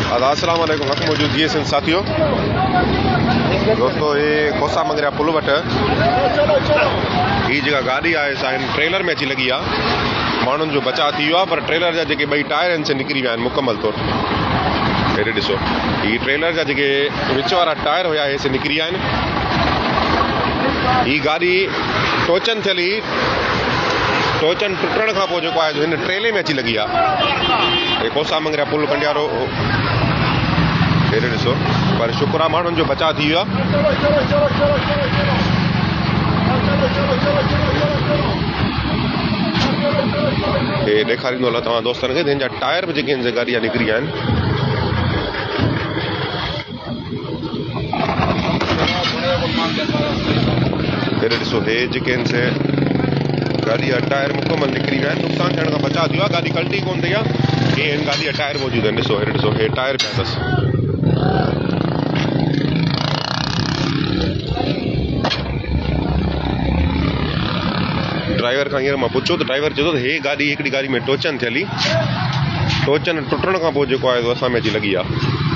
अस्सलाम वालेकुम हक़ मौजूद जी सिंध साथियों दोस्तों ये कोसा मंगरिया पुल वट ही जगह गाड़ी है ट्रेलर में अची लगी है मानुन जो बचा थी पर ट्रेलर जा जेके बई टायर से निकरी विया मुकम्मल तौर हेॾे ॾिसो ही ट्रेलर जा जेके विच वारा टायर हुआ से निकरी विया ही गाड़ी टोचन थियली टोचन टुटण खां पोइ जेको आहे हिन ट्रेले में अची लगी है कोसा मंगरिया पुल कंडियारो हेॾे ॾिसो पर शुक्र आहे माण्हुनि जो बचा थी वियो आहे ॾेखारींदो हलां तव्हां दोस्तनि खे जंहिंजा टायर बि जेके हिन गाॾी जा निकिरी विया आहिनि हेॾे ॾिसो हे जेके आहिनि से गाड़ी जा टायर मुकम्मल निकिरी विया आहिनि नुक़सानु थियण खां बचा थी वियो आहे गाॾी कल्टी कोन थी आहे हे हिन गाॾी जा टायर मौजूदु आहिनि ॾिसो हेॾे ॾिसो हे टायर पिया अथसि ड्राइवर खां हींअर मां पुछो त ड्राइवर चए थो त हे गाॾी हिकिड़ी गाॾी में टोचन थियली टोचन टुटण खां पोइ जेको आहे असां में अची लगी आहे।